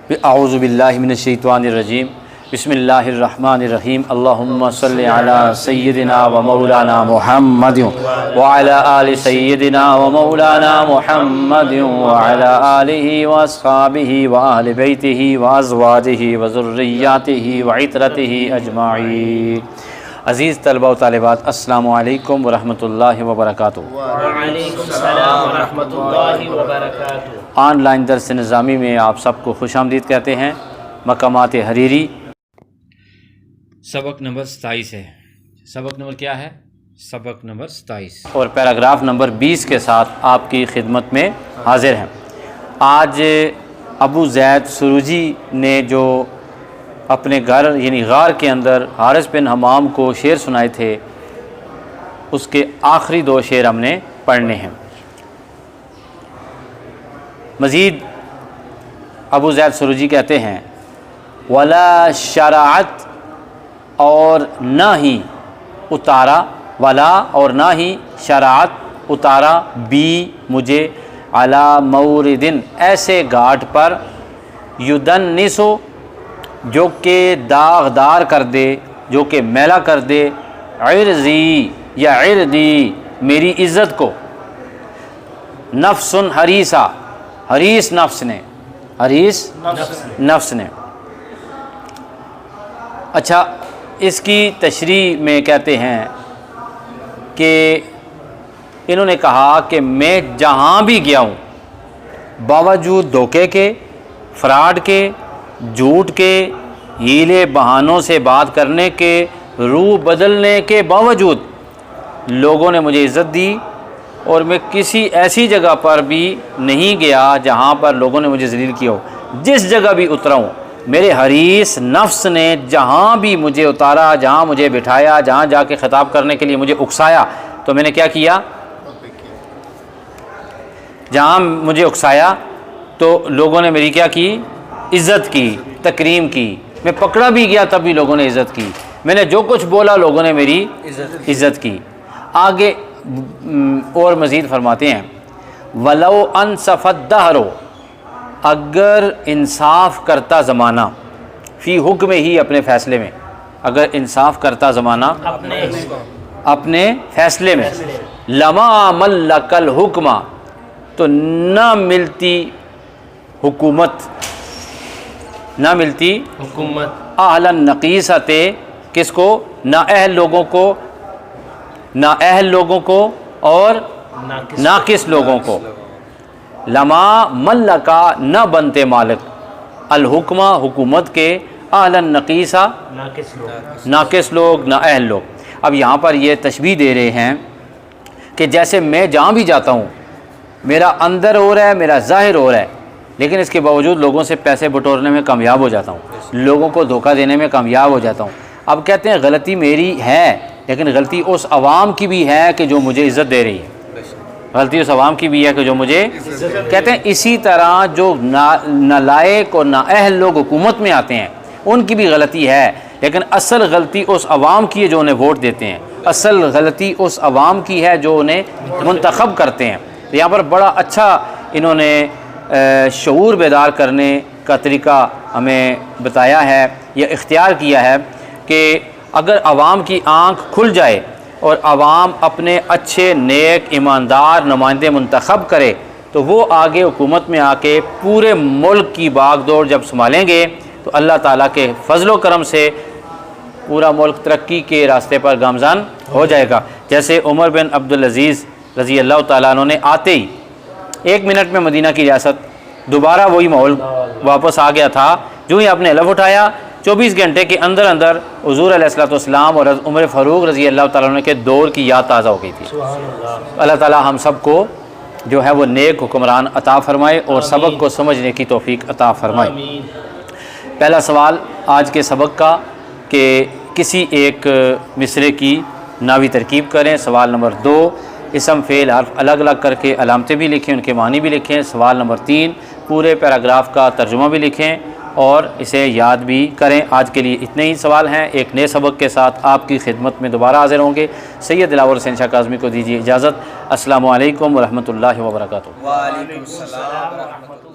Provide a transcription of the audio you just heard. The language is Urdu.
اعوذ باللہ من الشیطان الرجیم بسم اللہ الرحمن الرحیم اللہم صلی علی سیدنا و مولانا محمد وعلی آل سیدنا و مولانا محمد وعلی آلہ و اصحابہ و اہل بیتہ و ازواجہ و ذریاتہ و عترتہ اجمعین۔ عزیز طلبہ و طالبات، السلام علیکم ورحمۃ اللہ وبرکاتہ۔ وعلیکم السلام ورحمۃ اللہ وبرکاتہ۔ آن لائن درس نظامی میں آپ سب کو خوش آمدید کہتے ہیں۔ مقامات حریری سبق نمبر 27 ہے۔ سبق نمبر کیا ہے؟ سبق نمبر 27 اور پیراگراف نمبر 20 کے ساتھ آپ کی خدمت میں حاضر ہیں۔ آج ابو زید سروجی نے جو اپنے گھر یعنی غار کے اندر حارث بن حمام کو شعر سنائے تھے، اس کے آخری 2 شعر ہم نے پڑھنے ہیں۔ مزید ابو زید سروجی کہتے ہیں ولا شرعت، اور نہ ہی اتارا، ولا اور نہ ہی شرعت اتارا بھی مجھے، علی موردن ایسے گھاٹ پر، یدنسو جو کہ داغدار کر دے، جو کہ میلا کر دے، عرضی یا عرضی میری عزت کو، نفس حریصہ حریص نفس نے، حریص نفس نے۔ اچھا، اس کی تشریح میں کہتے ہیں کہ انہوں نے کہا کہ میں جہاں بھی گیا ہوں، باوجود دھوکے کے، فراڈ کے، جھوٹ کے، ہیلے بہانوں سے بات کرنے کے، روح بدلنے کے باوجود لوگوں نے مجھے عزت دی، اور میں کسی ایسی جگہ پر بھی نہیں گیا جہاں پر لوگوں نے مجھے ذلیل کیا ہو۔ جس جگہ بھی اترا ہوں، میرے حریص نفس نے جہاں بھی مجھے اتارا، جہاں مجھے بٹھایا، جہاں جا کے خطاب کرنے کے لیے مجھے اکسایا، تو میں نے کیا کیا؟ جہاں مجھے اکسایا تو لوگوں نے میری کیا کی؟ عزت کی، تکریم کی۔ میں پکڑا بھی گیا تب بھی لوگوں نے عزت کی۔ میں نے جو کچھ بولا لوگوں نے میری عزت کی۔ آگے اور مزید فرماتے ہیں وَلَوْ أَنْصَفَ الدَّهْرُ، اگر انصاف کرتا زمانہ، فی حکم ہی اپنے فیصلے میں، اگر انصاف کرتا زمانہ اپنے فیصلے میں، لَمَا مَلَّكَ الْحُكْمَ، تو نہ ملتی حکومت، نہ ملتی حکومت، اہل النقیصۃ، کس کو؟ نااہل لوگوں کو، نااہل لوگوں کو اور ناقص لوگوں کو۔ لما ملکا، نہ بنتے مالک، الحکمہ حکومت کے، اہل النقیصہ ناقص لوگ، نااہل لوگ۔ اب یہاں پر یہ تشبیہ دے رہے ہیں کہ جیسے میں جہاں بھی جاتا ہوں، میرا اندر ہو رہا ہے، میرا ظاہر ہو رہا ہے، لیکن اس کے باوجود لوگوں سے پیسے بٹورنے میں کامیاب ہو جاتا ہوں، لوگوں کو دھوکہ دینے میں کامیاب ہو جاتا ہوں۔ اب کہتے ہیں غلطی میری ہے، لیکن غلطی اس عوام کی بھی ہے کہ جو مجھے عزت دے رہی ہے، غلطی اس عوام کی بھی ہے کہ جو مجھے کہتے ہیں۔ اسی طرح جو نالائق اور نااہل لوگ حکومت میں آتے ہیں، ان کی بھی غلطی ہے، لیکن اصل غلطی اس عوام کی ہے جو انہیں ووٹ دیتے ہیں، اصل غلطی اس عوام کی ہے جو انہیں منتخب کرتے ہیں۔ یہاں پر بڑا اچھا انہوں نے شعور بیدار کرنے کا طریقہ ہمیں بتایا ہے یا اختیار کیا ہے کہ اگر عوام کی آنکھ کھل جائے اور عوام اپنے اچھے نیک ایماندار نمائندے منتخب کرے، تو وہ آگے حکومت میں آ کے پورے ملک کی باغ دوڑ جب سنبھالیں گے تو اللہ تعالیٰ کے فضل و کرم سے پورا ملک ترقی کے راستے پر گامزن ہو جائے گا۔ جیسے عمر بن عبدالعزیز رضی اللہ تعالیٰ عنہ نے آتے ہی 1 منٹ میں مدینہ کی ریاست دوبارہ وہی ماحول واپس آ گیا تھا۔ جو ہی آپ نے علف اٹھایا، 24 گھنٹے کے اندر اندر حضور علیہ السلام اور عمر فاروق رضی اللہ تعالیٰ عنہ کے دور کی یاد تازہ ہو گئی تھی۔ اللہ تعالیٰ ہم سب کو جو ہے وہ نیک حکمران عطا فرمائے اور سبق کو سمجھنے کی توفیق عطا فرمائے۔ پہلا سوال آج کے سبق کا کہ کسی ایک مصرے کی ناوی ترکیب کریں۔ سوال نمبر 2، اسم فعل حرف الگ الگ کر کے علامتیں بھی لکھیں، ان کے معنی بھی لکھیں۔ سوال نمبر 3، پورے پیراگراف کا ترجمہ بھی لکھیں اور اسے یاد بھی کریں۔ آج کے لیے اتنے ہی سوال ہیں۔ ایک نئے سبق کے ساتھ آپ کی خدمت میں دوبارہ حاضر ہوں گے۔ سید دلاور حسین شاہ کاظمی کو دیجیے اجازت۔ السلام علیکم ورحمۃ اللہ وبرکاتہ۔ وعلیکم السلام ورحمۃ اللہ۔